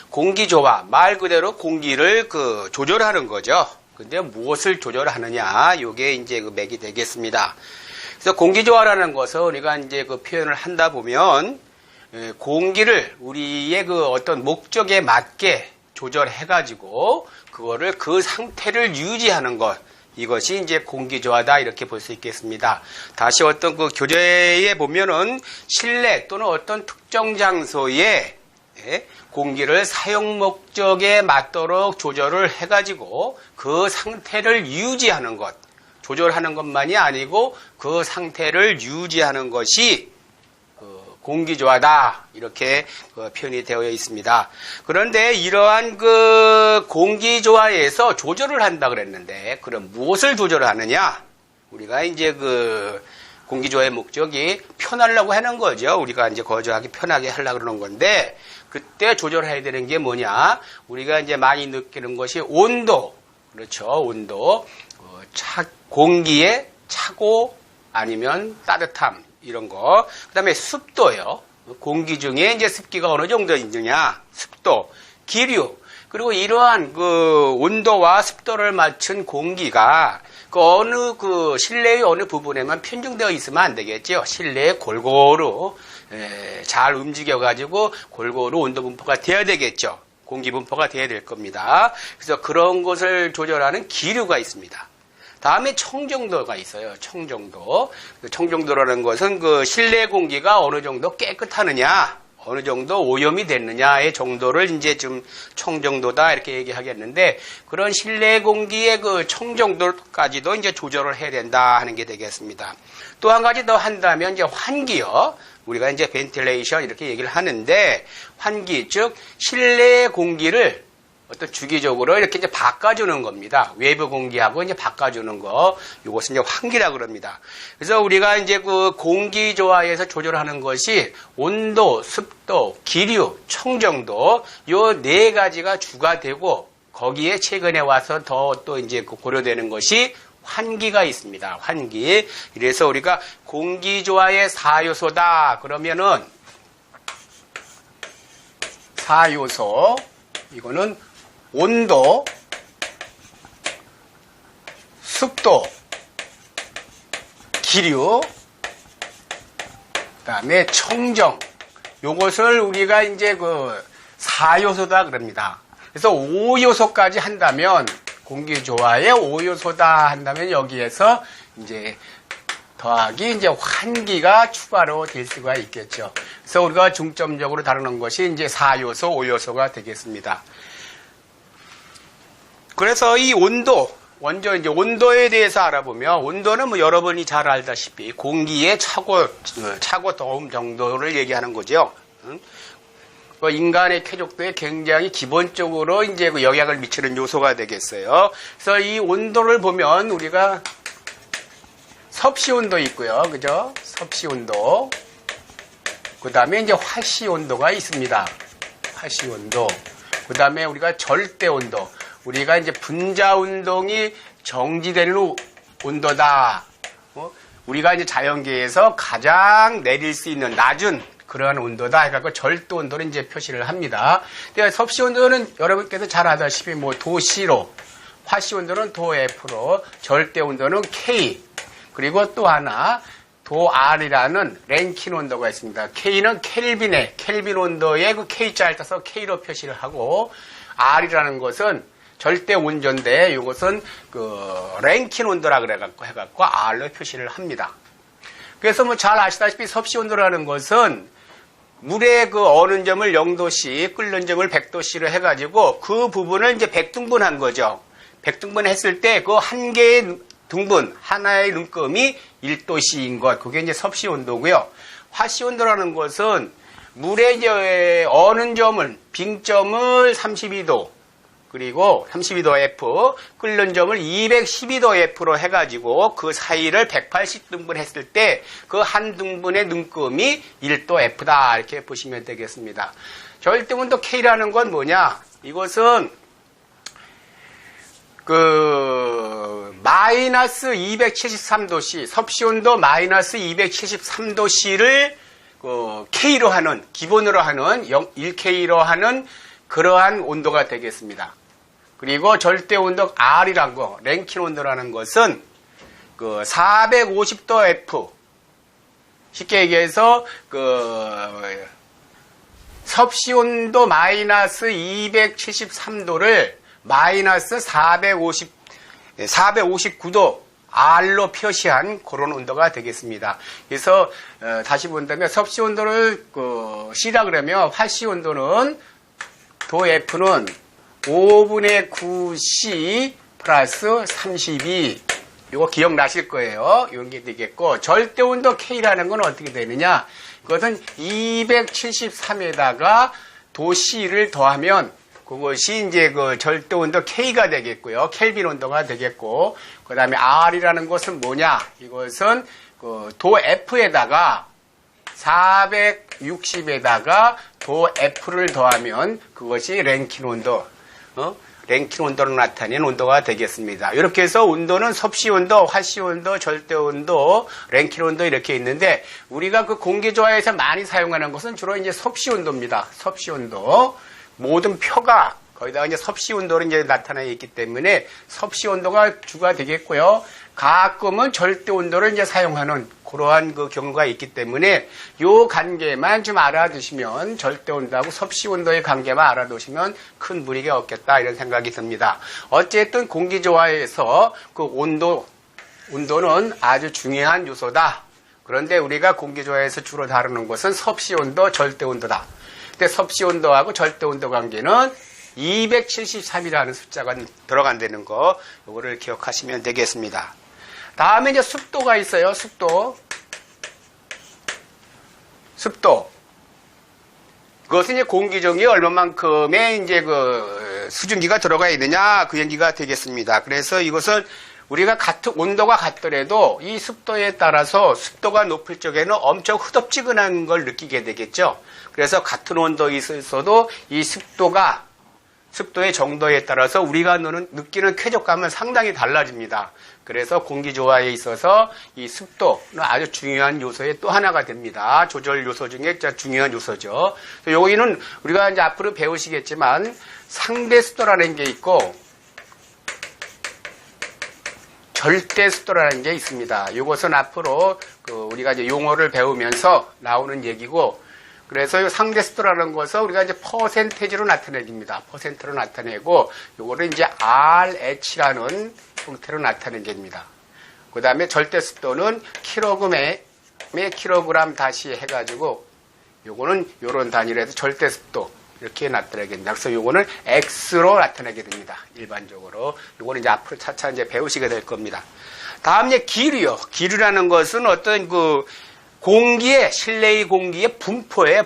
공기조화, 말 그대로 공기를 조절하는 거죠. 근데 무엇을 조절하느냐, 요게 이제 맥이 되겠습니다. 그래서 공기조화라는 것은 우리가 이제 표현을 한다 보면, 공기를 우리의 어떤 목적에 맞게 조절해가지고, 그거를 그 상태를 유지하는 것, 이것이 이제 공기조화다, 이렇게 볼 수 있겠습니다. 다시 어떤 교재에 보면은 실내 또는 어떤 특정 장소에 공기를 사용 목적에 맞도록 조절을 해가지고 그 상태를 유지하는 것, 조절하는 것만이 아니고 그 상태를 유지하는 것이 공기조화다, 이렇게 표현이 되어 있습니다. 그런데 이러한 공기조화에서 조절을 한다 그랬는데, 그럼 무엇을 조절하느냐? 우리가 이제 공기조화의 목적이 편하려고 하는 거죠. 우리가 이제 거주하기 편하게 하려고 그러는 건데, 그때 조절해야 되는 게 뭐냐? 우리가 이제 많이 느끼는 것이 온도. 그렇죠. 온도. 공기의 차고 아니면 따뜻함. 이런 거. 그 다음에 습도요. 공기 중에 이제 습기가 어느 정도 있느냐. 습도. 기류. 그리고 이러한 온도와 습도를 맞춘 공기가 어느 실내의 어느 부분에만 편중되어 있으면 안 되겠죠. 실내에 골고루 잘 움직여가지고 골고루 온도 분포가 돼야 되겠죠. 공기 분포가 돼야 될 겁니다. 그래서 그런 것을 조절하는 기류가 있습니다. 다음에 청정도가 있어요. 청정도. 청정도라는 것은 실내 공기가 어느 정도 깨끗하느냐, 어느 정도 오염이 됐느냐의 정도를 이제 좀 청정도다, 이렇게 얘기하겠는데, 그런 실내 공기의 청정도까지도 이제 조절을 해야 된다 하는 게 되겠습니다. 또 한 가지 더 한다면 이제 환기요. 우리가 이제 벤틸레이션 이렇게 얘기를 하는데, 환기, 즉 실내 공기를 어떤 주기적으로 이렇게 이제 바꿔주는 겁니다. 외부 공기하고 이제 바꿔주는 거. 이것은 이제 환기라 그럽니다. 그래서 우리가 이제 공기조화에서 조절하는 것이 온도, 습도, 기류, 청정도, 요 네 가지가 주가 되고, 거기에 최근에 와서 더 또 이제 고려되는 것이 환기가 있습니다. 환기. 그래서 우리가 공기조화의 4요소다. 그러면은 4요소. 이거는 온도, 습도, 기류, 그 다음에 청정. 요것을 우리가 이제 4요소다 그럽니다. 그래서 5요소까지 한다면, 공기조화의 5요소다 한다면 여기에서 이제 더하기 이제 환기가 추가로 될 수가 있겠죠. 그래서 우리가 중점적으로 다루는 것이 이제 4요소, 5요소가 되겠습니다. 그래서 이 온도, 먼저 이제 온도에 대해서 알아보면, 온도는 뭐 여러분이 잘 알다시피 공기의 차고 더움 정도를 얘기하는 거죠. 인간의 쾌적도에 굉장히 기본적으로 이제 영향을 미치는 요소가 되겠어요. 그래서 이 온도를 보면 우리가 섭씨 온도 있고요. 그죠? 섭씨 온도. 그 다음에 이제 화씨 온도가 있습니다. 화씨 온도. 그 다음에 우리가 절대 온도. 우리가 이제 분자 운동이 정지되는 온도다. 우리가 이제 자연계에서 가장 내릴 수 있는 낮은 그러한 온도다 해갖고 절대 온도를 이제 표시를 합니다. 섭씨 온도는 여러분께서 잘 아다시피 뭐 도C로, 화씨 온도는 도F로, 절대 온도는 K, 그리고 또 하나 도R이라는 랭킨 온도가 있습니다. K는 켈빈 온도에 K자를 따서 K로 표시를 하고, R이라는 것은 절대 온도인데 이것은 랭킨 온도라 그래갖고 R로 표시를 합니다. 그래서 뭐 잘 아시다시피 섭씨 온도라는 것은 물의 어는 점을 0도씨, 끓는 점을 100도씨로 해가지고 그 부분을 이제 100등분한 거죠. 100등분 했을 때 그 한 개의 등분, 하나의 눈금이 1도씨인 것. 그게 이제 섭씨 온도고요. 화씨 온도라는 것은 물의 이제 어는 점을, 빙점을 32도, 그리고 32도 F, 끓는 점을 212도 F로 해가지고 그 사이를 180등분 했을 때 그 한 등분의 눈금이 1도 F다. 이렇게 보시면 되겠습니다. 절대온도 K라는 건 뭐냐? 이것은 마이너스 273도씨, 섭씨온도 마이너스 273도씨를 K로 하는, 기본으로 하는, 1K로 하는 그러한 온도가 되겠습니다. 그리고 절대 온도 R이란 거, 랭킨 온도라는 것은 그 450도 F, 쉽게 얘기해서 그 섭씨 온도 마이너스 273도를 마이너스 459도 R로 표시한 그런 온도가 되겠습니다. 그래서 다시 본다면 섭씨 온도를 C라 그러면 활씨 온도는 도 F는 5분의 9C 플러스 32. 이거 기억나실 거예요. 이런 게 되겠고, 절대 온도 K라는 건 어떻게 되느냐? 그것은 273에다가 도 C를 더하면 그것이 이제 그 절대 온도 K가 되겠고요. 켈빈 온도가 되겠고, 그 다음에 R이라는 것은 뭐냐? 이것은 그 도 F에다가 460에다가 도 F를 더하면 그것이 랭킨 온도, 랭킨 온도로 나타내는 온도가 되겠습니다. 이렇게 해서 온도는 섭씨 온도, 활씨 온도, 절대 온도, 랭킨 온도 이렇게 있는데, 우리가 그 공기조화에서 많이 사용하는 것은 주로 이제 섭씨 온도입니다. 섭씨 온도. 모든 표가 거기다가 이제 섭씨 온도로 이제 나타나 있기 때문에 섭씨 온도가 주가 되겠고요. 가끔은 절대 온도를 이제 사용하는 그러한 그 경우가 있기 때문에 요 관계만 좀 알아두시면, 절대 온도하고 섭씨 온도의 관계만 알아두시면 큰 무리가 없겠다 이런 생각이 듭니다. 어쨌든 공기조화에서 그 온도는 아주 중요한 요소다. 그런데 우리가 공기조화에서 주로 다루는 것은 섭씨 온도, 절대 온도다. 근데 섭씨 온도하고 절대 온도 관계는 273이라는 숫자가 들어간다는 거, 요거를 기억하시면 되겠습니다. 다음에 이제 습도가 있어요. 습도. 그것은 이제 공기 중에 얼마만큼의 이제 그 수증기가 들어가 있느냐, 그 얘기가 되겠습니다. 그래서 이것은 우리가 같은 온도가 같더라도 이 습도에 따라서 습도가 높을 적에는 엄청 흐덥지근한 걸 느끼게 되겠죠. 그래서 같은 온도에 있어도 이 습도의 정도에 따라서 우리가 느끼는 쾌적감은 상당히 달라집니다. 그래서 공기조화에 있어서 이 습도는 아주 중요한 요소의 또 하나가 됩니다. 조절 요소 중에 중요한 요소죠. 여기는 우리가 이제 앞으로 배우시겠지만 상대 습도라는 게 있고 절대 습도라는 게 있습니다. 이것은 앞으로 우리가 이제 용어를 배우면서 나오는 얘기고, 그래서 상대 습도라는 것은 우리가 이제 퍼센테이지로 나타내깁니다. 퍼센트로 나타내고, 요거를 이제 RH라는 형태로 나타내깁니다. 그 다음에 절대 습도는 킬로그램에 킬로그램 다시 해가지고, 요거는 요런 단위로 해서 절대 습도. 이렇게 나타내겠습니다. 그래서 요거는 X로 나타내게 됩니다. 일반적으로. 요거는 이제 앞으로 차차 이제 배우시게 될 겁니다. 다음 이제 기류요. 기류라는 것은 어떤 실내의 공기의 분포예요.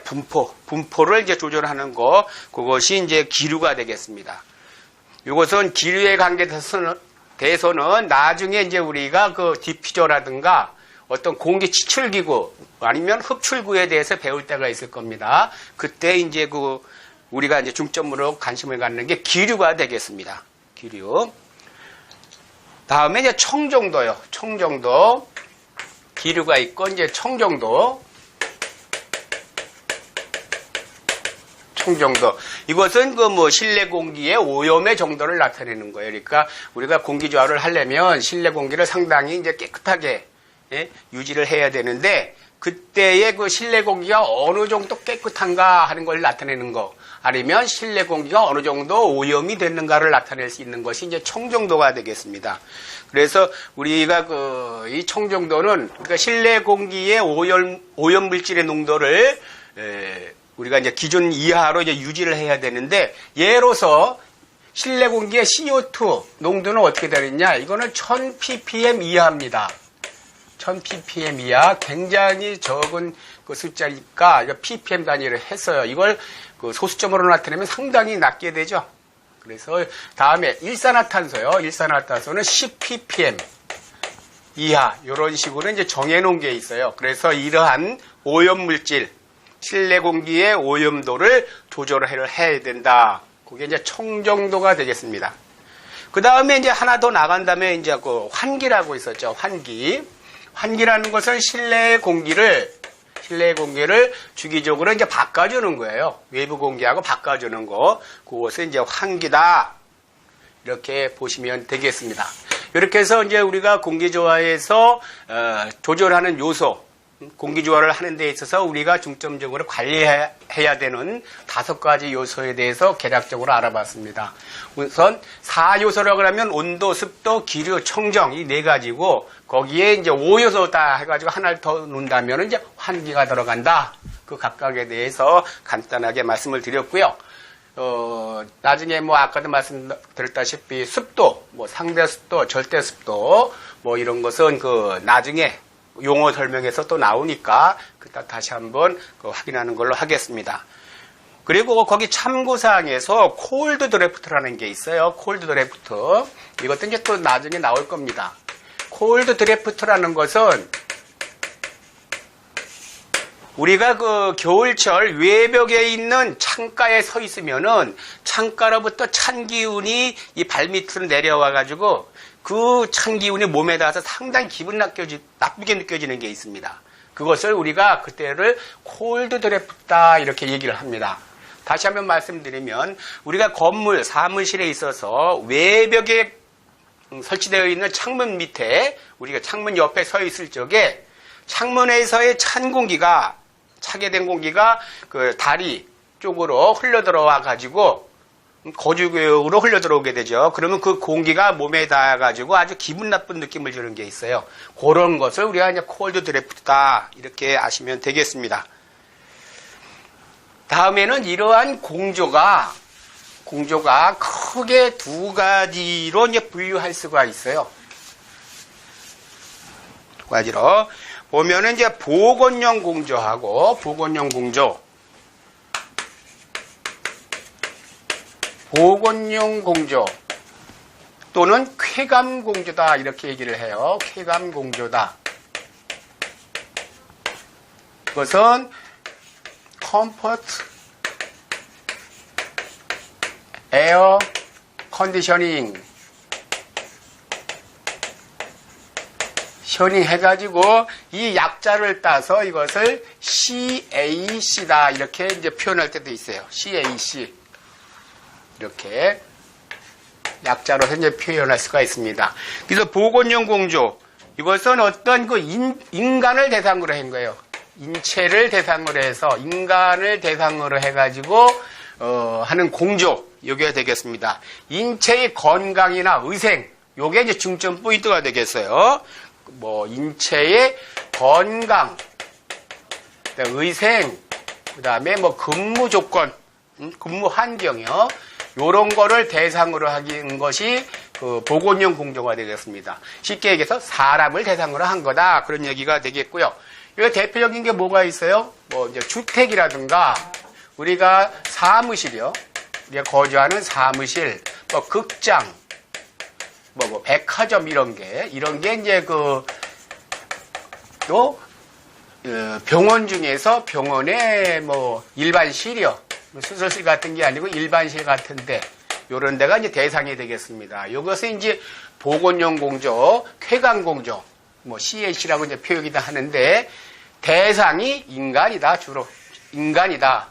분포를 이제 조절하는 거. 그것이 이제 기류가 되겠습니다. 이것은 기류에 관계돼서는 나중에 이제 우리가 디퓨저라든가 어떤 공기 치출기구 아니면 흡출구에 대해서 배울 때가 있을 겁니다. 그때 이제 우리가 이제 중점으로 관심을 갖는 게 기류가 되겠습니다. 기류. 다음에 이제 청정도요. 청정도. 기류가 있고, 이제 청정도. 이것은 실내 공기의 오염의 정도를 나타내는 거예요. 그러니까 우리가 공기조화를 하려면 실내 공기를 상당히 이제 깨끗하게 유지를 해야 되는데, 그때의 실내 공기가 어느 정도 깨끗한가 하는 걸 나타내는 거, 아니면 실내 공기가 어느 정도 오염이 됐는가를 나타낼 수 있는 것이 이제 청정도가 되겠습니다. 그래서 우리가 이 청정도는 그러니까 실내 공기의 오염 물질의 농도를 우리가 이제 기준 이하로 이제 유지를 해야 되는데, 예로서 실내 공기의 CO2 농도는 어떻게 되느냐? 이거는 1000ppm 이하입니다. 1000ppm 이하, 굉장히 적은 숫자니까 ppm 단위를 했어요. 이걸 소수점으로 나타내면 상당히 낮게 되죠. 그래서 다음에 일산화탄소요. 일산화탄소는 10ppm 이하, 이런 식으로 이제 정해놓은 게 있어요. 그래서 이러한 오염물질, 실내 공기의 오염도를 조절을 해야 된다. 그게 이제 청정도가 되겠습니다. 그 다음에 이제 하나 더 나간다면 이제 환기라고 있었죠. 환기라는 것은 실내 공기를 실내 공기를 주기적으로 이제 바꿔주는 거예요. 외부 공기하고 바꿔주는 거. 그것을 이제 환기다. 이렇게 보시면 되겠습니다. 이렇게 해서 이제 우리가 공기조화에서 조절하는 요소, 공기조화를 하는 데 있어서 우리가 중점적으로 관리해야 되는 5가지 요소에 대해서 개략적으로 알아봤습니다. 우선 4요소라고 하면 온도, 습도, 기류, 청정 이 4가지고 거기에 이제 5요소 다 해가지고 하나를 더 넣는다면 이제 환기가 들어간다. 그 각각에 대해서 간단하게 말씀을 드렸고요. 나중에 뭐 아까도 말씀드렸다시피 습도, 뭐 상대 습도, 절대 습도 뭐 이런 것은 그 나중에 용어 설명에서 또 나오니까 그따 다시 한번 확인하는 걸로 하겠습니다. 그리고 거기 참고사항에서 콜드 드래프트라는 게 있어요. 콜드 드래프트. 이것도 이제 또 나중에 나올 겁니다. 콜드 드래프트라는 것은 우리가 그 겨울철 외벽에 있는 창가에 서 있으면은 창가로부터 찬 기운이 이 발밑으로 내려와 가지고 그 찬 기운이 몸에 닿아서 상당히 기분 나쁘게 느껴지는 게 있습니다. 그것을 우리가 그때를 콜드 드래프트다 이렇게 얘기를 합니다. 다시 한번 말씀드리면 우리가 건물, 사무실에 있어서 외벽에 설치되어 있는 창문 밑에 우리가 창문 옆에 서 있을 적에 창문에서의 찬 공기가 차게 된 공기가 그 다리 쪽으로 흘러 들어와 가지고 거주구역으로 흘러 들어오게 되죠. 그러면 그 공기가 몸에 닿아 가지고 아주 기분 나쁜 느낌을 주는 게 있어요. 그런 것을 우리가 이제 콜드 드래프트다 이렇게 아시면 되겠습니다. 다음에는 이러한 공조가 크게 2가지로 이제 분류할 수가 있어요. 2가지로 보면은 이제 보건용 공조하고 보건용 공조 또는 쾌감 공조다 이렇게 얘기를 해요. 쾌감 공조다. 그것은 컴포트 에어 컨디셔닝 해가지고 이 약자를 따서 이것을 CAC다 이렇게 이제 표현할 때도 있어요. CAC 이렇게 약자로 현재 표현할 수가 있습니다. 그래서 보건용 공조 이것은 어떤 그 인간을 대상으로 한 거예요. 인체를 대상으로 해서 인간을 대상으로 해가지고 하는 공조 이게 되겠습니다. 인체의 건강이나 의생 요게 이제 중점 포인트가 되겠어요. 뭐 인체의 건강, 의생, 그다음에 뭐 근무 조건, 근무 환경이요. 요런 거를 대상으로 하는 것이 그 보건용 공조가 되겠습니다. 쉽게 얘기해서 사람을 대상으로 한 거다. 그런 얘기가 되겠고요. 여기 대표적인 게 뭐가 있어요? 뭐 이제 주택이라든가 우리가 사무실이요. 우리가 거주하는 사무실, 뭐 극장, 뭐 백화점 이런 게 이제 또 병원 중에서 병원의 뭐 일반실이요. 수술실 같은 게 아니고 일반실 같은데 요런 데가 이제 대상이 되겠습니다. 이것은 이제 보건용 공조, 쾌감 공조, 뭐 CAC라고 이제 표기도 하는데 대상이 인간이다. 주로 인간이다.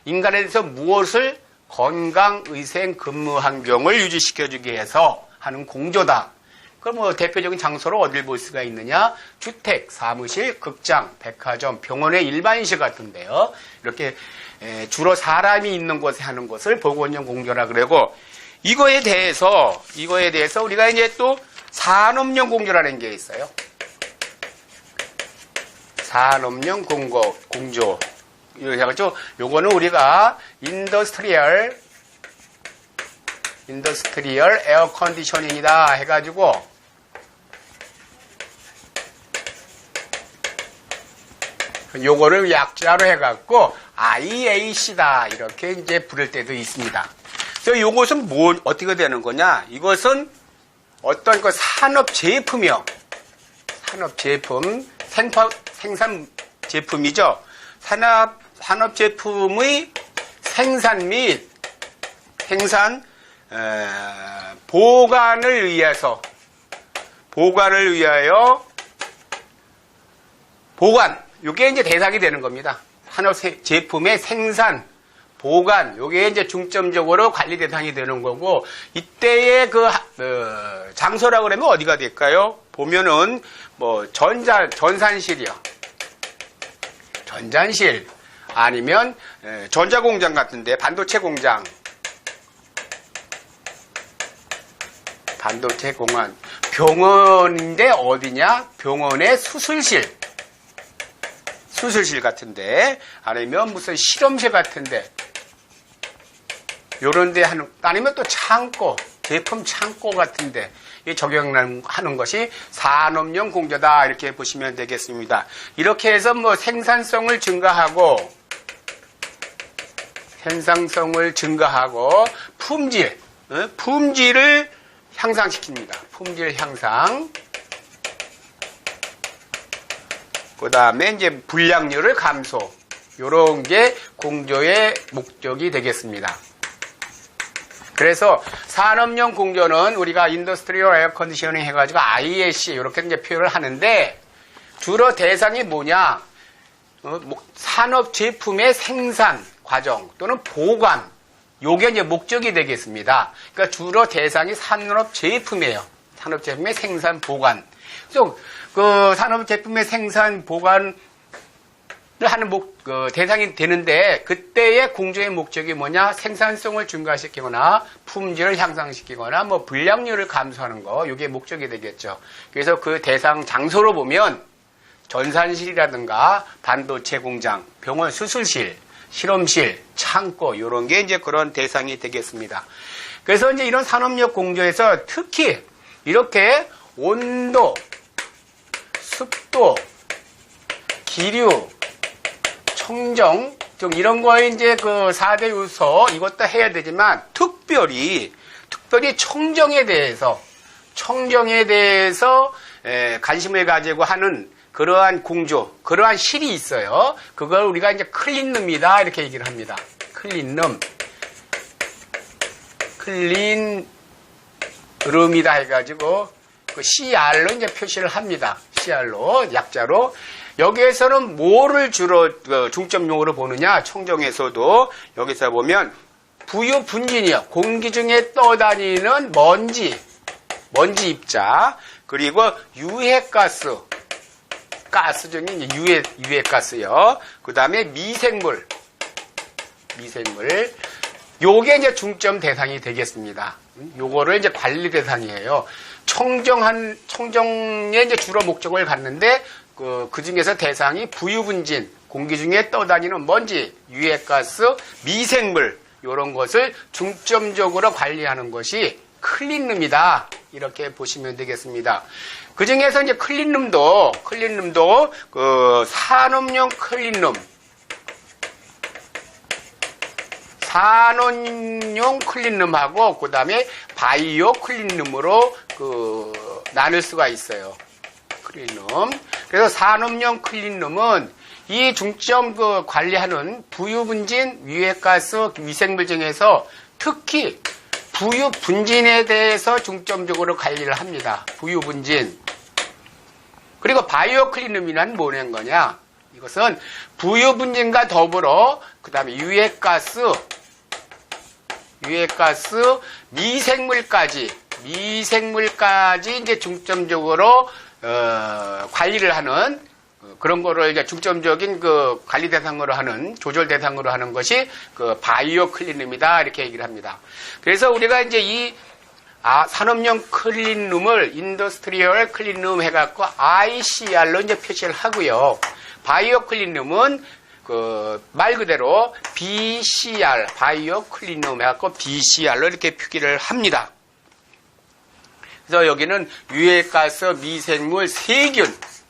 인간에 대해서 무엇을 건강, 의생, 근무 환경을 유지시켜주기 위해서 하는 공조다. 그럼 뭐 대표적인 장소로 어딜 볼 수가 있느냐? 주택, 사무실, 극장, 백화점, 병원의 일반실 같은데요. 이렇게 주로 사람이 있는 곳에 하는 것을 보건용 공조라 그러고 이거에 대해서 우리가 이제 또 산업용 공조라는 게 있어요. 산업용 공조. 이렇게 해가지고 요거는 우리가 인더스트리얼 에어 컨디셔닝이다 해가지고 요거를 약자로 해갖고 IAC다 이렇게 이제 부를 때도 있습니다. 그래서 요것은 어떻게 되는 거냐? 이것은 어떤 그 산업 제품이요. 산업 제품, 생산 제품이죠. 산업 제품의 생산 및 보관을 위하여 요게 이제 대상이 되는 겁니다. 산업 제품의 생산, 보관, 요게 이제 중점적으로 관리 대상이 되는 거고, 이때의 장소라고 그러면 어디가 될까요? 보면은, 전산실이요. 전산실. 아니면, 전자공장 같은데, 반도체 공장. 반도체 공원. 병원인데 어디냐? 병원의 수술실. 수술실 같은데, 아니면 무슨 실험실 같은데, 요런 데 아니면 또 창고, 제품 창고 같은데, 적용하는 것이 산업용 공조다. 이렇게 보시면 되겠습니다. 이렇게 해서 생산성을 증가하고, 품질을 향상시킵니다. 품질 향상. 그 다음에 이제 불량률을 감소. 요런 게 공조의 목적이 되겠습니다. 그래서 산업용 공조는 우리가 인더스트리얼 에어 컨디셔닝 해가지고 ISC 이렇게 이제 표현을 하는데 주로 대상이 뭐냐? 산업 제품의 생산 과정 또는 보관. 요게 이제 목적이 되겠습니다. 그러니까 주로 대상이 산업 제품이에요. 산업 제품의 생산 보관. 그래서 그 산업 제품의 생산 보관을 하는 대상이 되는데 그때의 공조의 목적이 뭐냐? 생산성을 증가시키거나 품질을 향상시키거나 불량률을 감소하는 거. 요게 목적이 되겠죠. 그래서 그 대상 장소로 보면 전산실이라든가 반도체 공장, 병원 수술실, 실험실, 창고 이런 게 이제 그런 대상이 되겠습니다. 그래서 이제 이런 산업용 공조에서 특히 이렇게 온도, 습도, 기류, 청정 등 이런 거에 이제 그 4대 요소 이것도 해야 되지만 특별히 청정에 대해서 관심을 가지고 하는 그러한 공조, 그러한 실이 있어요. 그걸 우리가 이제 클린룸이다 이렇게 얘기를 합니다. 클린룸이다 해가지고 그 CR로 이제 표시를 합니다. CR로 약자로. 여기에서는 뭐를 주로 중점 용어로 보느냐? 청정에서도 여기서 보면 부유 분진이요. 공기 중에 떠다니는 먼지 입자, 그리고 유해가스. 가스 중에 이제 유해가스요. 그 다음에 미생물. 요게 이제 중점 대상이 되겠습니다. 요거를 이제 관리 대상이에요. 청정에 이제 주로 목적을 갖는데, 그 중에서 대상이 부유분진, 공기 중에 떠다니는 먼지, 유해가스, 미생물, 요런 것을 중점적으로 관리하는 것이 클린룸이다. 이렇게 보시면 되겠습니다. 그 중에서 이제 클린룸도 산업용 클린룸하고 그 다음에 바이오 클린룸으로 나눌 수가 있어요. 클린룸. 그래서 산업용 클린룸은 이 중점 관리하는 부유분진, 유해가스, 미생물 중에서 특히 부유분진에 대해서 중점적으로 관리를 합니다. 부유분진. 그리고 바이오 클린룸이란 뭐냐는 거냐? 이것은 부유분진과 더불어 그 다음에 유해가스, 미생물까지 이제 중점적으로 관리를 하는 그런 거를 이제 중점적인 관리 대상으로 하는, 조절 대상으로 하는 것이 바이오 클린룸이다. 이렇게 얘기를 합니다. 그래서 우리가 이제 이 산업용 클린룸을 인더스트리얼 클린룸 해갖고 ICR로 이제 표시를 하고요. 바이오 클린룸은 말 그대로 BCR, 바이오 클린룸 해갖고 BCR로 이렇게 표기를 합니다. 그래서 여기는 유해가스, 미생물,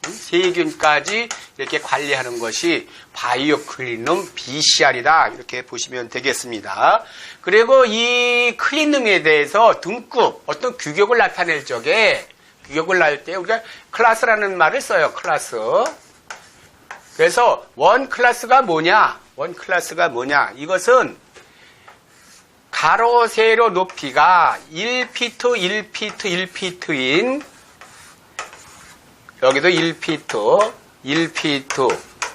세균까지 이렇게 관리하는 것이 바이오 클린룸 BCR이다. 이렇게 보시면 되겠습니다. 그리고 이 클린룸에 대해서 등급, 어떤 규격을 나타낼 적에, 규격을 날 때 우리가 클래스라는 말을 써요. 클래스. 그래서 원 클래스가 뭐냐? 이것은 가로, 세로 높이가 1피트인 여기도 1피트,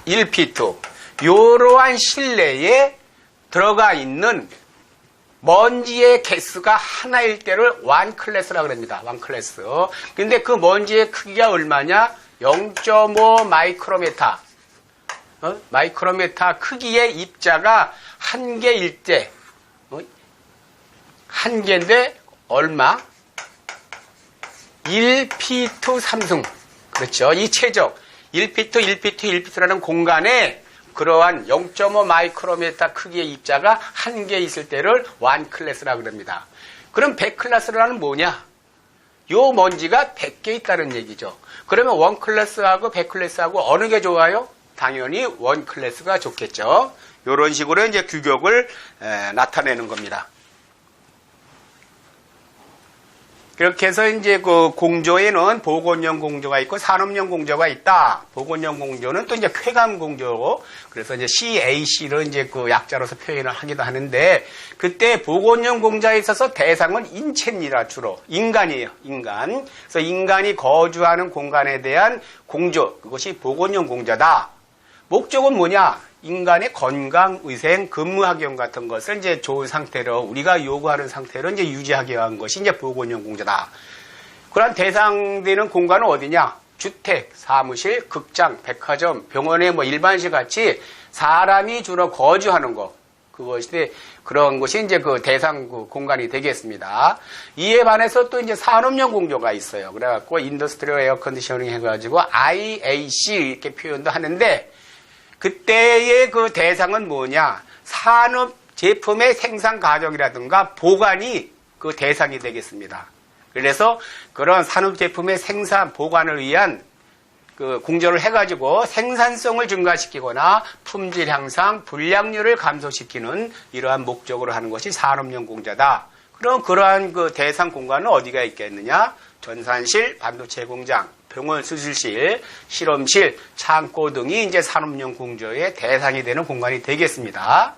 1P2 이러한 실내에 들어가 있는 먼지의 개수가 하나일 때를 1클래스라고 합니다. 1클래스. 근데 그 먼지의 크기가 얼마냐? 0.5 마이크로메타. 마이크로메타 크기의 입자가 한 개일 때, 한 개인데 얼마? 1P2 삼승. 그렇죠. 이 최적 1P2, 1P2, 1P2라는 공간에 그러한 0.5 마이크로메타 크기의 입자가 한 개 있을 때를 1클래스라고 합니다. 그럼 100클래스라는 뭐냐? 요 먼지가 100개 있다는 얘기죠. 그러면 1클래스하고 100클래스하고 어느 게 좋아요? 당연히 1클래스가 좋겠죠. 이런 식으로 이제 규격을 나타내는 겁니다. 그렇게 해서 이제 그 공조에는 보건용 공조가 있고 산업용 공조가 있다. 보건용 공조는 또 이제 쾌감 공조고, 그래서 이제 CAC로 이제 그 약자로서 표현을 하기도 하는데, 그때 보건용 공조에 있어서 대상은 인체입니다. 주로 인간이에요. 인간. 그래서 인간이 거주하는 공간에 대한 공조, 그것이 보건용 공조다. 목적은 뭐냐? 인간의 건강, 위생, 근무 환경 같은 것을 이제 좋은 상태로, 우리가 요구하는 상태로 이제 유지하기 위한 것이 이제 보건용 공조다. 그런 대상되는 공간은 어디냐? 주택, 사무실, 극장, 백화점, 병원에 뭐 일반실 같이 사람이 주로 거주하는 것. 그것이, 그런 것이 이제 그 대상 그 공간이 되겠습니다. 이에 반해서 또 이제 산업용 공조가 있어요. 그래갖고 인더스트리얼 에어 컨디셔닝 해가지고 IAC 이렇게 표현도 하는데, 그때의 그 대상은 뭐냐? 산업 제품의 생산 과정이라든가 보관이 그 대상이 되겠습니다. 그래서 그런 산업 제품의 생산 보관을 위한 그 공조를 해가지고 생산성을 증가시키거나 품질 향상, 불량률을 감소시키는 이러한 목적으로 하는 것이 산업용 공조다. 그럼 그러한 그 대상 공간은 어디가 있겠느냐? 전산실, 반도체 공장, 병원 수술실, 실험실, 창고 등이 이제 산업용 공조의 대상이 되는 공간이 되겠습니다.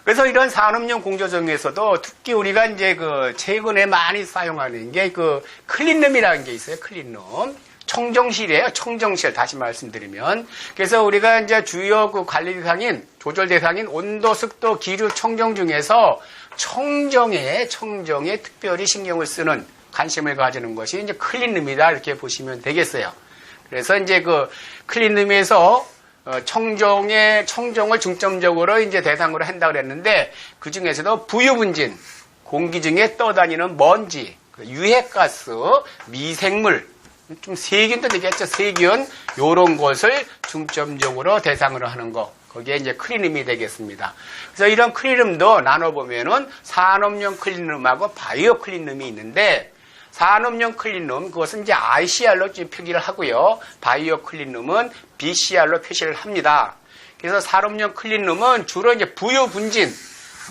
그래서 이런 산업용 공조 중에서도 특히 우리가 이제 그 최근에 많이 사용하는 게 그 클린룸이라는 게 있어요. 클린룸. 청정실이에요. 청정실. 다시 말씀드리면. 그래서 우리가 이제 주요 그 관리 대상인, 조절 대상인 온도, 습도, 기류, 청정 중에서 청정에 특별히 신경을 쓰는 관심을 가지는 것이 이제 클린룸이다. 이렇게 보시면 되겠어요. 그래서 이제 그 클린룸에서 청정을 중점적으로 이제 대상으로 한다고 그랬는데, 그 중에서도 부유분진, 공기 중에 떠다니는 먼지, 유해가스, 미생물, 좀 세균도 되겠죠. 세균, 요런 것을 중점적으로 대상으로 하는 거. 거기에 이제 클린룸이 되겠습니다. 그래서 이런 클린룸도 나눠보면은 산업용 클린룸하고 바이오 클린룸이 있는데, 산업용 클린룸, 그것은 이제 ICR로 표기를 하고요. 바이오 클린룸은 BCR로 표시를 합니다. 그래서 산업용 클린룸은 주로 이제 부유 분진,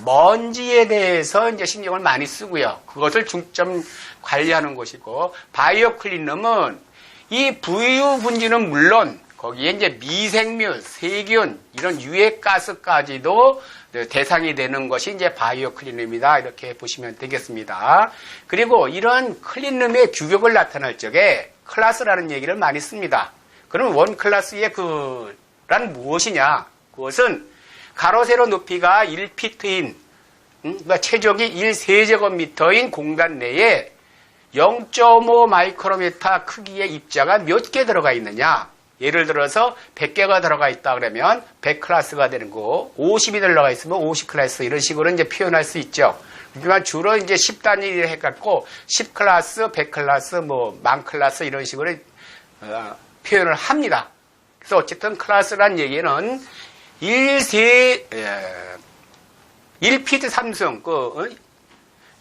먼지에 대해서 이제 신경을 많이 쓰고요. 그것을 중점 관리하는 것이고, 바이오 클린룸은 이 부유 분진은 물론 거기에 이제 미생물, 세균, 이런 유해가스까지도 대상이 되는 것이 이제 바이오 클린룸이다. 이렇게 보시면 되겠습니다. 그리고 이런 클린룸의 규격을 나타낼 적에 클래스라는 얘기를 많이 씁니다. 그럼 원 클래스의 란 무엇이냐? 그것은 가로 세로 높이가 1피트인, 그러니까 최적이 1세제곱미터인 공간 내에 0.5 마이크로메타 크기의 입자가 몇 개 들어가 있느냐? 예를 들어서 100개가 들어가 있다 그러면 100클래스가 되는 거, 50이 들어가 있으면 50클래스, 이런 식으로 이제 표현할 수 있죠. 하지만 주로 이제 10단위를 해갖고 10클래스, 100클래스, 뭐 10,000클래스 이런 식으로 표현을 합니다. 그래서 어쨌든 클래스란 얘기는 1피트 삼승,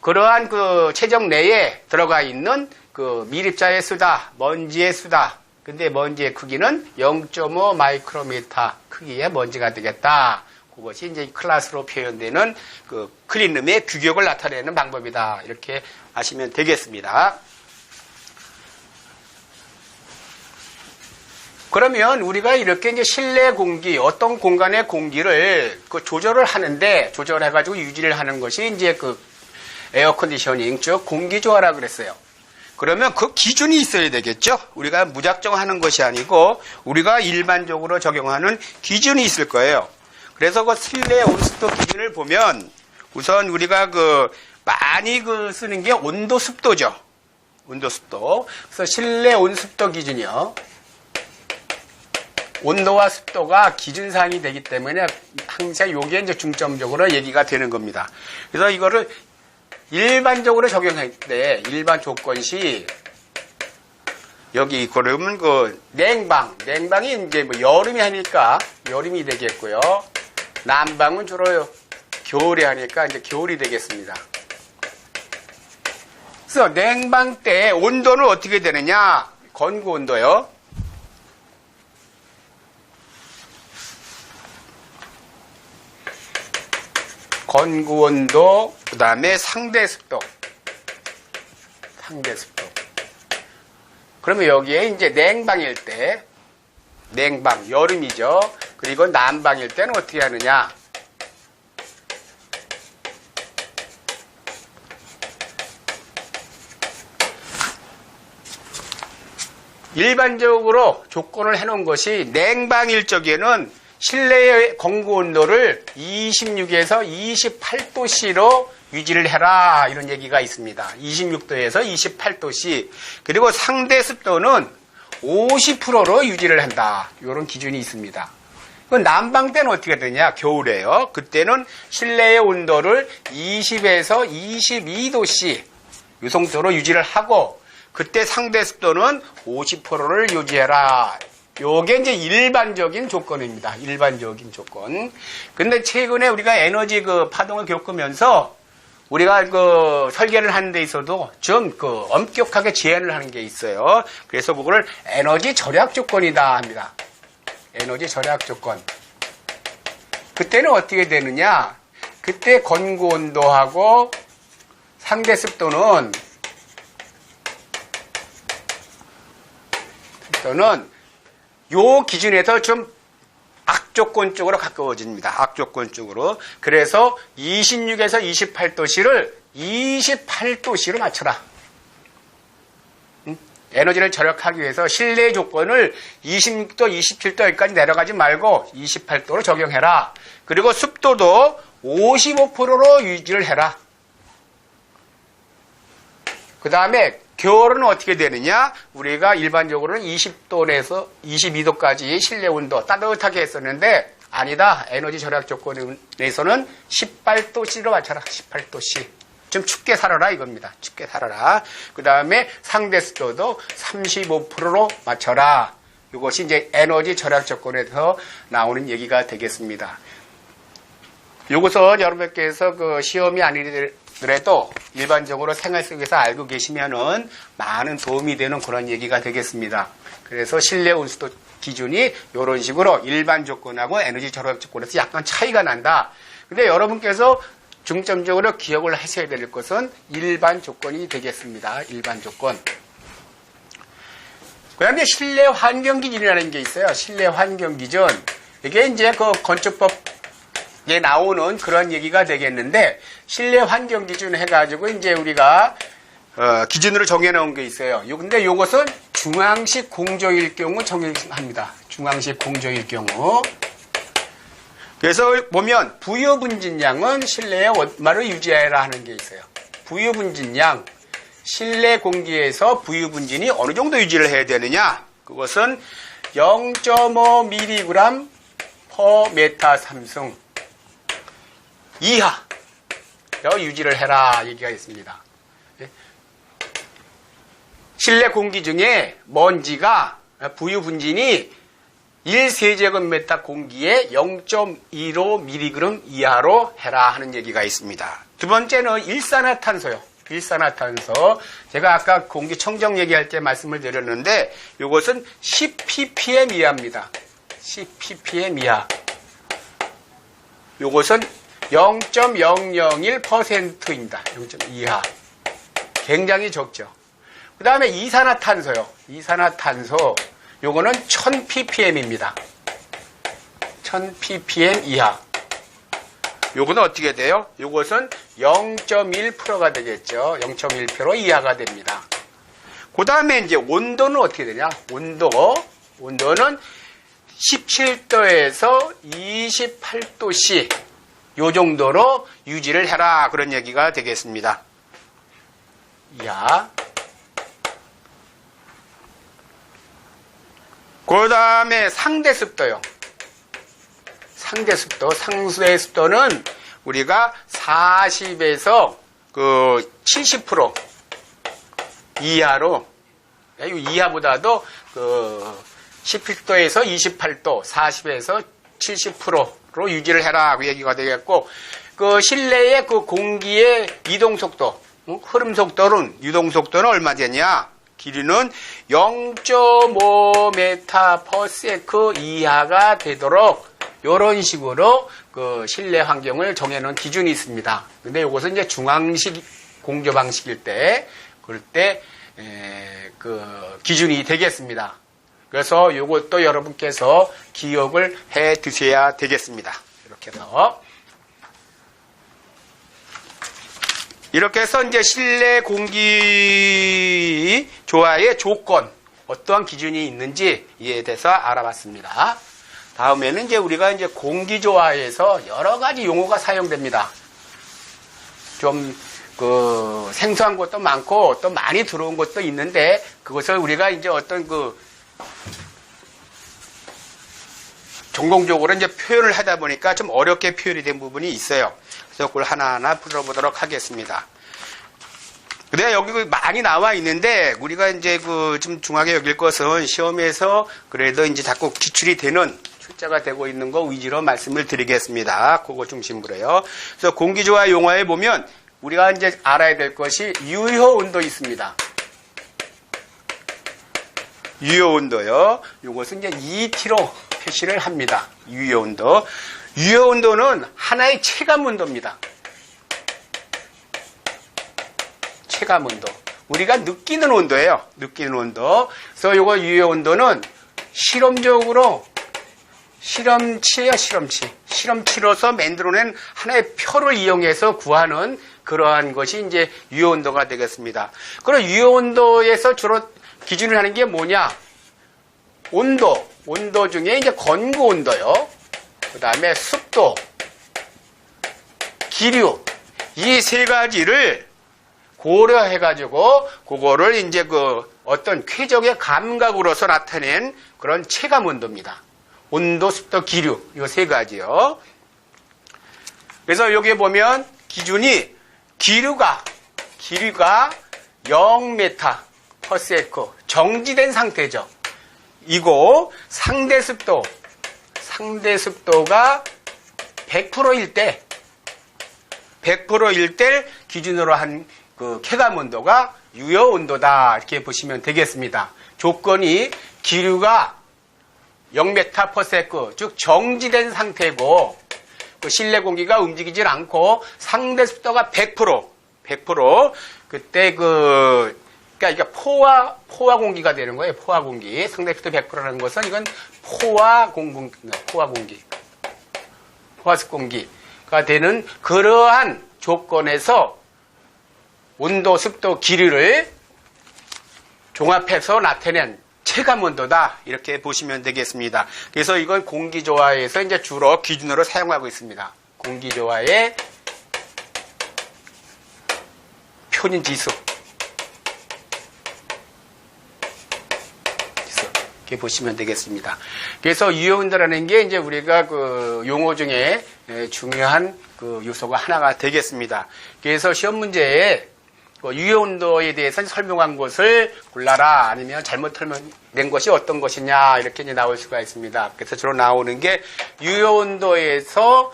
그러한 그 체적 내에 들어가 있는 그 밀입자의 수다, 먼지의 수다. 근데 먼지의 크기는 0.5 마이크로미터 크기의 먼지가 되겠다. 그것이 이제 클래스로 표현되는 그 클린룸의 규격을 나타내는 방법이다. 이렇게 아시면 되겠습니다. 그러면 우리가 이렇게 이제 실내 공기, 어떤 공간의 공기를 그 조절을 하는데, 조절해가지고 유지를 하는 것이 이제 그 에어 컨디셔닝, 즉 공기조화라고 그랬어요. 그러면 그 기준이 있어야 되겠죠. 우리가 무작정 하는 것이 아니고 우리가 일반적으로 적용하는 기준이 있을 거예요. 그래서 그 실내 온습도 기준을 보면 우선 우리가 많이 쓰는 게 온도 습도죠. 온도 습도. 그래서 실내 온습도 기준이요. 온도와 습도가 기준사항이 되기 때문에 항상 요게 이제 중점적으로 얘기가 되는 겁니다. 그래서 이거를 일반적으로 적용할 때 일반 조건시 여기 그러면 냉방이 이제 여름이 하니까 여름이 되겠고요. 난방은 주로 겨울에 하니까 이제 겨울이 되겠습니다. 그래서 냉방 때 온도는 어떻게 되느냐? 건구 온도요. 건구 온도, 그 다음에 상대 습도. 그러면 여기에 이제 냉방일 때, 냉방, 여름이죠. 그리고 난방일 때는 어떻게 하느냐? 일반적으로 조건을 해놓은 것이 냉방일 적에는 실내의 건구 온도를 26에서 28도씨로 유지를 해라 이런 얘기가 있습니다. 26도에서 28도씨. 그리고 상대 습도는 50%로 유지를 한다. 이런 기준이 있습니다. 난방 때는 어떻게 되냐? 겨울에요. 그때는 실내의 온도를 20에서 22도씨 이 정도로 유지를 하고 그때 상대 습도는 50%를 유지해라. 요게 이제 일반적인 조건입니다. 일반적인 조건. 근데 최근에 우리가 에너지 파동을 겪으면서 우리가 설계를 하는 데 있어도 좀 엄격하게 제한을 하는 게 있어요. 그래서 그걸 에너지 절약 조건이다 합니다. 에너지 절약 조건. 그때는 어떻게 되느냐? 그때 건구 온도하고 상대 습도는 요 기준에서 좀 악조건 쪽으로 가까워집니다. 악조건 쪽으로. 그래서 26에서 28도씨를 28도씨로 맞춰라. 에너지를 절약하기 위해서 실내 조건을 26도, 27도까지 내려가지 말고 28도로 적용해라. 그리고 습도도 55%로 유지를 해라. 그 다음에 겨울은 어떻게 되느냐? 우리가 일반적으로는 20도에서 22도까지 실내 온도 따뜻하게 했었는데 아니다. 에너지 절약 조건에서는 18도씨로 맞춰라. 18도씨. 좀 춥게 살아라 이겁니다. 춥게 살아라. 그 다음에 상대 습도도 35%로 맞춰라. 이것이 이제 에너지 절약 조건에서 나오는 얘기가 되겠습니다. 이것은 여러분께서 시험이 아니더라도 일반적으로 생활 속에서 알고 계시면은 많은 도움이 되는 그런 얘기가 되겠습니다. 그래서 실내 온습도 기준이 이런 식으로 일반 조건하고 에너지 절약 조건에서 약간 차이가 난다. 근데 여러분께서 중점적으로 기억을 하셔야 될 것은 일반 조건이 되겠습니다. 일반 조건. 그 다음에 실내 환경 기준이라는 게 있어요. 실내 환경 기준. 이게 이제 건축법에 나오는 그런 얘기가 되겠는데, 실내 환경 기준 해가지고 이제 우리가, 기준으로 정해놓은 게 있어요. 근데 요것은 중앙식 공조일 경우 정의합니다. 중앙식 공조일 경우. 그래서 보면 부유 분진량은 실내에 얼마를 유지해라 하는 게 있어요. 부유 분진량, 실내 공기에서 부유 분진이 어느 정도 유지를 해야 되느냐? 그것은 0.5mg per 메타 삼승 이하 유지를 해라 얘기가 있습니다. 실내 공기 중에 먼지가 부유 분진이 1세제곱미터 공기에 0.15mg 이하로 해라 하는 얘기가 있습니다. 두 번째는 일산화탄소요. 일산화탄소. 제가 아까 공기청정 얘기할 때 말씀을 드렸는데 이것은 10ppm 이하입니다. 10ppm 이하. 이것은 0.001%입니다. 0.2 이하. 굉장히 적죠. 그 다음에 이산화탄소요. 이산화탄소. 요거는 1000ppm입니다. 1000ppm 이하. 요거는 어떻게 돼요? 요것은 0.1%가 되겠죠. 0.1% 이하가 됩니다. 그 다음에 이제 온도는 어떻게 되냐? 온도는 17도에서 28도씨 요 정도로 유지를 해라. 그런 얘기가 되겠습니다. 그 다음에 상대 습도요. 상대 습도는 우리가 40에서 70% 이하로, 이하보다도 17도에서 28도, 40에서 70%로 유지를 해라. 그 얘기가 되겠고, 실내의 공기의 이동 속도, 흐름 속도는, 유동 속도는 얼마 되냐? 길이는 0.5m/s 이하가 되도록 이런 식으로 실내 환경을 정해놓은 기준이 있습니다. 근데 이것은 이제 중앙식 공조 방식일 때, 그럴 때, 기준이 되겠습니다. 그래서 이것도 여러분께서 기억을 해 두셔야 되겠습니다. 이렇게 해서 이제 실내 공기 조화의 조건, 어떠한 기준이 있는지 이에 대해서 알아봤습니다. 다음에는 이제 우리가 이제 공기 조화에서 여러 가지 용어가 사용됩니다. 좀 생소한 것도 많고 또 많이 들어온 것도 있는데 그것을 우리가 이제 어떤 전공적으로 이제 표현을 하다 보니까 좀 어렵게 표현이 된 부분이 있어요. 그래서 그걸 하나하나 풀어보도록 하겠습니다. 근데 여기 많이 나와 있는데 우리가 이제 좀 중요하게 여길 것은 시험에서 그래도 이제 자꾸 기출이 되는 출제가 되고 있는 거 위주로 말씀을 드리겠습니다. 그거 중심으로요. 그래서 공기조화 용어에 보면 우리가 이제 알아야 될 것이 유효 온도 있습니다. 유효 온도요. 이것은 이제 ET로 표시를 합니다. 유효 온도. 유효 온도는 하나의 체감 온도입니다. 체감 온도. 우리가 느끼는 온도예요. 느끼는 온도. 그래서 이거 유효 온도는 실험적으로 실험치로서 만들어낸 하나의 표를 이용해서 구하는 그러한 것이 이제 유효 온도가 되겠습니다. 그럼 유효 온도에서 주로 기준을 하는 게 뭐냐? 온도 중에 이제 건구 온도요. 그 다음에 습도, 기류, 이 세 가지를 고려해가지고, 그거를 이제 어떤 쾌적의 감각으로서 나타낸 그런 체감 온도입니다. 온도, 습도, 기류, 이 세 가지요. 그래서 여기에 보면 기준이 기류가 0m/s 정지된 상태죠. 이고 상대 습도가 100%일 때 100%일 때 기준으로 한 쾌감 온도가 유효 온도다. 이렇게 보시면 되겠습니다. 조건이 기류가 0m/s, 즉 정지된 상태고 실내 공기가 움직이질 않고 상대 습도가 100%. 그때 그러니까 이게 포화 공기가 되는 거예요. 포화 공기. 상대 습도 100%라는 것은 이건 포화습 공기가 되는 그러한 조건에서 온도, 습도, 기류를 종합해서 나타낸 체감 온도다. 이렇게 보시면 되겠습니다. 그래서 이걸 공기조화에서 이제 주로 기준으로 사용하고 있습니다. 공기조화의 표준 지수. 이렇게 보시면 되겠습니다. 그래서 유효 온도라는 게 이제 우리가 용어 중에 중요한 요소가 하나가 되겠습니다. 그래서 시험 문제에 유효 온도에 대해서 설명한 것을 골라라. 아니면 잘못 설명된 것이 어떤 것이냐. 이렇게 이제 나올 수가 있습니다. 그래서 주로 나오는 게 유효 온도에서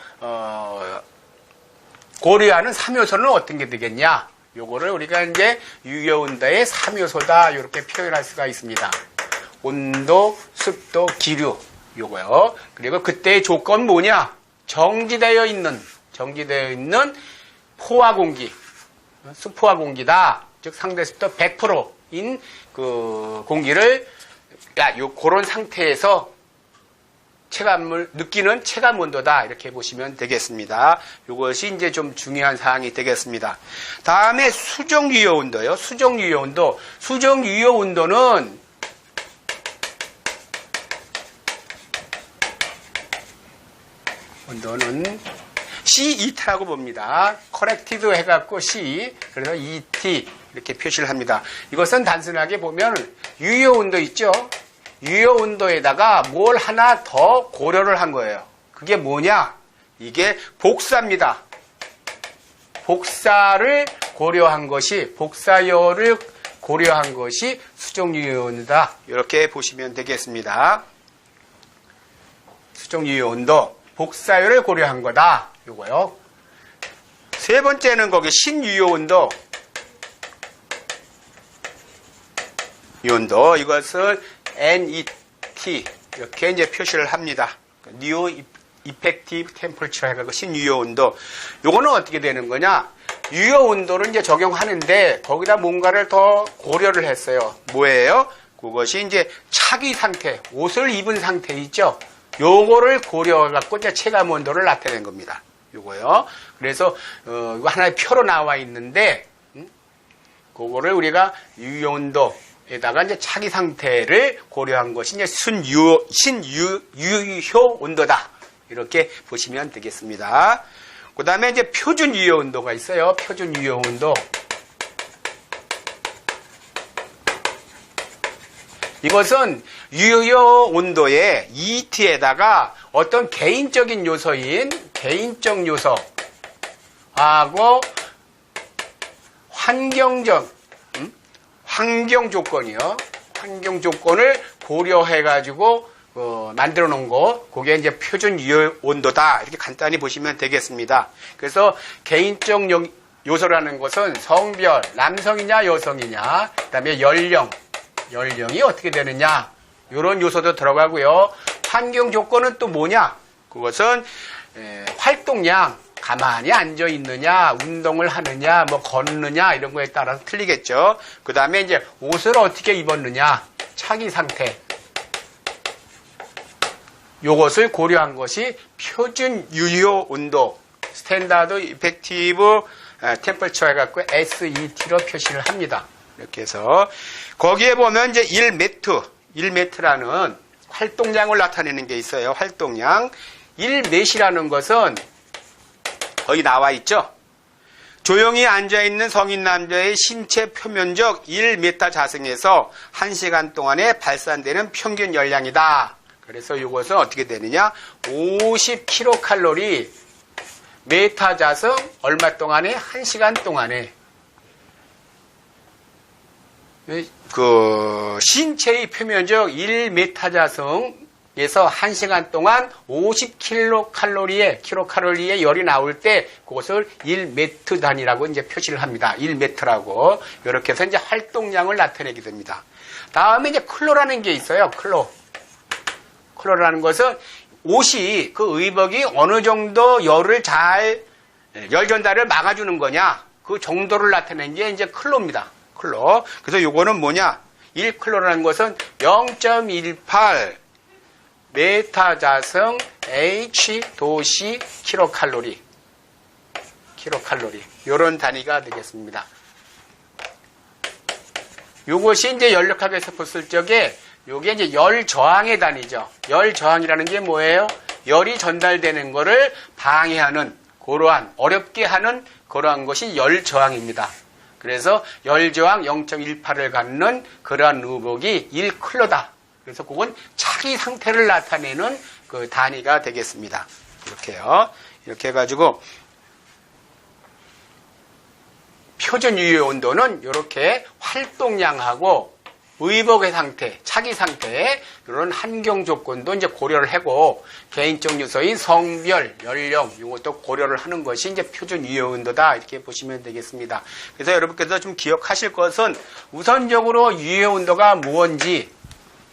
고려하는 3요소는 어떤 게 되겠냐. 요거를 우리가 이제 유효 온도의 3요소다. 이렇게 표현할 수가 있습니다. 온도, 습도, 기류. 요거요. 그리고 그때의 조건 뭐냐? 정지되어 있는 포화 공기. 수포화 공기다. 즉 상대 습도 100%인 공기를 그런 상태에서 체감을 느끼는 체감 온도다 이렇게 보시면 되겠습니다. 이것이 이제 좀 중요한 사항이 되겠습니다. 다음에 수정 유효 온도요. 수정 유효 온도. 수정 유효 온도는 CET라고 봅니다. corrected 해갖고 C, 그래서 ET 이렇게 표시를 합니다. 이것은 단순하게 보면 유효 온도 있죠. 유효 온도에다가 뭘 하나 더 고려를 한 거예요. 그게 뭐냐? 이게 복사입니다. 복사를 고려한 것이, 복사열을 고려한 것이 수정 유효 온도다. 이렇게 보시면 되겠습니다. 수정 유효 온도. 복사율을 고려한 거다. 요거요. 세 번째는 거기 신유효 온도. 이 온도. 이것을 NET. 이렇게 이제 표시를 합니다. New Effective Temperature 해가지고 신유효 온도. 요거는 어떻게 되는 거냐? 유효 온도를 이제 적용하는데 거기다 뭔가를 더 고려를 했어요. 뭐예요? 그것이 이제 차기 상태, 옷을 입은 상태 있죠? 요거를 고려해갖고 이제 체감 온도를 나타낸 겁니다. 요거요. 그래서, 이거 하나의 표로 나와 있는데, 그거를 우리가 유효 온도에다가 이제 차기 상태를 고려한 것이 이제 신유효 온도다. 이렇게 보시면 되겠습니다. 그 다음에 이제 표준 유효 온도가 있어요. 표준 유효 온도. 이것은 유효 온도의 ET에다가 어떤 개인적인 요소인 개인적 요소하고 환경 조건이요. 환경 조건을 고려해가지고 만들어 놓은 거, 그게 이제 표준 유효 온도다. 이렇게 간단히 보시면 되겠습니다. 그래서 개인적 요소라는 것은 성별, 남성이냐 여성이냐, 그 다음에 연령이 어떻게 되느냐, 이런 요소도 들어가고요. 환경 조건은 또 뭐냐? 그것은 활동량, 가만히 앉아 있느냐, 운동을 하느냐, 뭐 걷느냐 이런 거에 따라서 틀리겠죠. 그 다음에 이제 옷을 어떻게 입었느냐, 차기 상태. 요것을 고려한 것이 표준 유효 온도, 스탠다드 이펙티브 템퍼처 해갖고 SET로 표시를 합니다. 이렇게 해서 거기에 보면 이제 1m라는 활동량을 나타내는 게 있어요. 활동량. 1m이라는 것은 거기 나와 있죠. 조용히 앉아있는 성인 남자의 신체 표면적 1m 자승에서 1시간 동안에 발산되는 평균 열량이다. 그래서 이것은 어떻게 되느냐? 50kcal 메타 자승 얼마 동안에? 1시간 동안에. 그 신체의 표면적 1m 자승에서 1시간 동안 50kcal의 열이 나올 때 그것을 1m 단위라고 이제 표시를 합니다. 1m라고. 이렇게 해서 이제 활동량을 나타내게 됩니다. 다음에 이제 클로라는 게 있어요. 클로라는 것은 옷이, 그 의복이 어느 정도 열을 잘, 열 전달을 막아주는 거냐, 그 정도를 나타낸 게 이제 클로입니다. 클로. 그래서 요거는 뭐냐? 1클로라는 것은 0.18 메타자승 H 도시 킬로칼로리. 요런 단위가 되겠습니다. 요것이 이제 열역학에서 봤을 적에 요게 이제 열 저항의 단위죠. 열 저항이라는 게 뭐예요? 열이 전달되는 거를 방해하는, 그러한, 어렵게 하는 그러한 것이 열 저항입니다. 그래서 열저항 0.18을 갖는 그러한 의복이 1클로다. 그래서 그건 차기 상태를 나타내는 그 단위가 되겠습니다. 이렇게요. 이렇게 해가지고 표준 유효 온도는 이렇게 활동량하고 의복의 상태, 차기 상태, 이런 환경 조건도 이제 고려를 하고, 개인적 요소인 성별, 연령, 이것도 고려를 하는 것이 이제 표준 유효 온도다. 이렇게 보시면 되겠습니다. 그래서 여러분께서 좀 기억하실 것은 우선적으로 유효 온도가 무엇인지,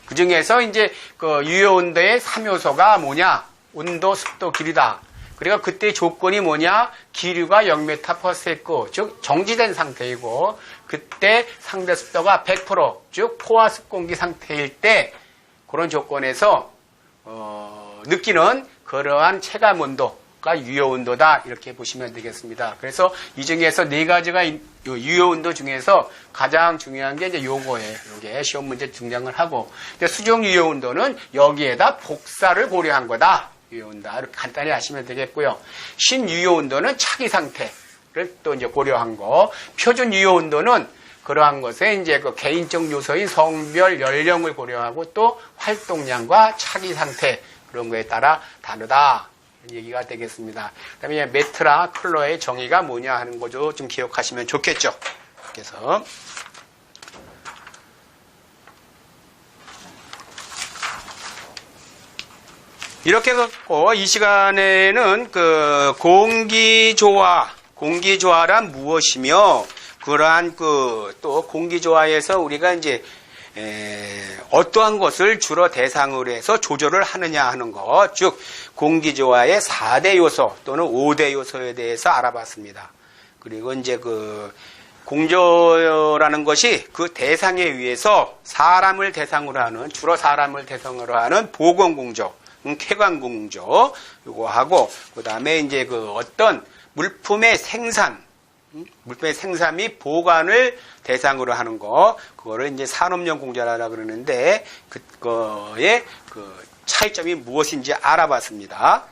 그 중에서 이제 그 유효 온도의 3요소가 뭐냐? 온도, 습도, 기류다. 그리고 그때 조건이 뭐냐? 기류가 0m/s, 즉 정지된 상태이고, 그때 상대 습도가 100%, 즉 포화 습공기 상태일 때 그런 조건에서 느끼는 그러한 체감 온도가 유효 온도다 이렇게 보시면 되겠습니다. 그래서 이 중에서 네 가지가 유효 온도 중에서 가장 중요한 게 이제 요거예요. 이게 시험 문제 등장을 하고 수정 유효 온도는 여기에다 복사를 고려한 거다. 유효 온도 이렇게 간단히 아시면 되겠고요. 신유효 온도는 차기 상태를 또 이제 고려한 거. 표준 유효 온도는 그러한 것에 이제 그 개인적 요소인 성별, 연령을 고려하고 또 활동량과 차기 상태 그런 거에 따라 다르다. 이런 얘기가 되겠습니다. 그다음에 메트라 클러의 정의가 뭐냐 하는 거죠. 좀 기억하시면 좋겠죠. 그래서 이렇게 해서 이 시간에는 그 공기조화란 무엇이며 그러한 또 공기조화에서 우리가 이제 어떠한 것을 주로 대상으로 해서 조절을 하느냐 하는 것, 즉 공기조화의 4대 요소 또는 5대 요소에 대해서 알아봤습니다. 그리고 이제 그 공조라는 것이 그 대상에 의해서 사람을 대상으로 하는 주로 사람을 대상으로 하는 보건공조, 쾌관공조 요거 하고 그다음에 이제 그 어떤 물품의 생산 및 보관을 대상으로 하는 거, 그거를 이제 산업용 공조라고 그러는데, 그거의 그 차이점이 무엇인지 알아봤습니다.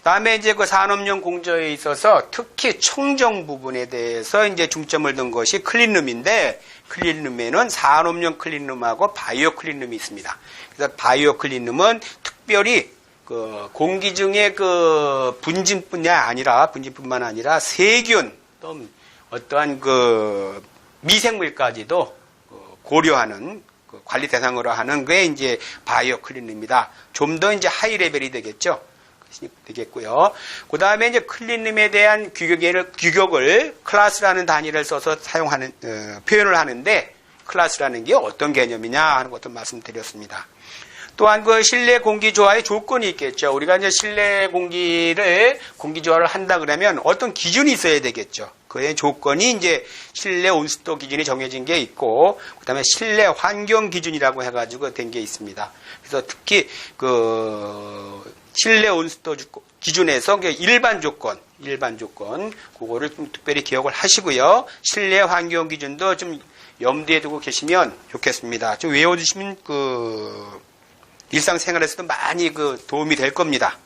다음에 이제 그 산업용 공조에 있어서 특히 청정 부분에 대해서 이제 중점을 둔 것이 클린룸인데, 클린룸에는 산업용 클린룸하고 바이오 클린룸이 있습니다. 그래서 바이오 클린룸은 특별히 그 공기 중에 그 분진뿐만 아니라 세균, 또 어떠한 그 미생물까지도 고려하는 관리 대상으로 하는 게 이제 바이오 클린룸입니다. 좀 더 이제 하이 레벨이 되겠고요. 그 다음에 이제 클린룸에 대한 규격을 클래스라는 단위를 써서 표현을 하는데 클래스라는 게 어떤 개념이냐 하는 것도 말씀드렸습니다. 또한 그 실내 공기 조화의 조건이 있겠죠. 우리가 이제 실내 공기 조화를 한다 그러면 어떤 기준이 있어야 되겠죠. 그의 조건이 이제 실내 온습도 기준이 정해진 게 있고, 그 다음에 실내 환경 기준이라고 해가지고 된 게 있습니다. 그래서 특히 그 실내 온습도 기준에서 일반 조건, 그거를 좀 특별히 기억을 하시고요. 실내 환경 기준도 좀 염두에 두고 계시면 좋겠습니다. 좀 외워두시면 일상생활에서도 많이 도움이 될 겁니다.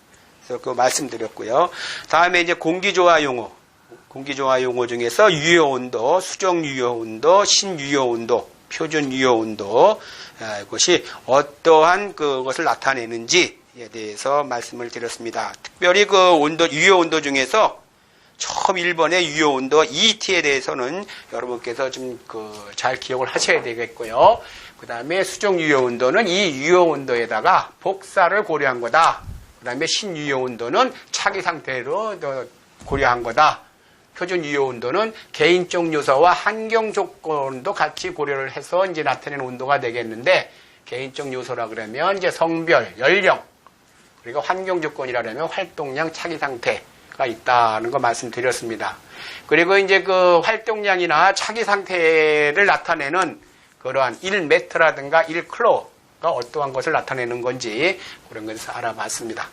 그래서 그거 말씀드렸고요. 다음에 이제 공기조화 용어 중에서 유효온도, 수정 유효온도, 신유효온도, 표준 유효온도, 이것이 어떠한 그것을 나타내는지에 대해서 말씀을 드렸습니다. 특별히 유효온도 중에서 처음 1번의 유효온도 ET에 대해서는 여러분께서 좀 잘 기억을 하셔야 되겠고요. 그 다음에 수정 유효온도는 이 유효온도에다가 복사를 고려한 거다. 그 다음에 신유효온도는 차기 상태로 고려한 거다. 표준 유효온도는 개인적 요소와 환경 조건도 같이 고려를 해서 이제 나타내는 온도가 되겠는데, 개인적 요소라 그러면 이제 성별, 연령, 그리고 환경 조건이라 그러면 활동량, 차기 상태가 있다는 거 말씀드렸습니다. 그리고 이제 그 활동량이나 차기 상태를 나타내는 그러한 1m라든가 1클로가 어떠한 것을 나타내는 건지 그런 것을 알아봤습니다.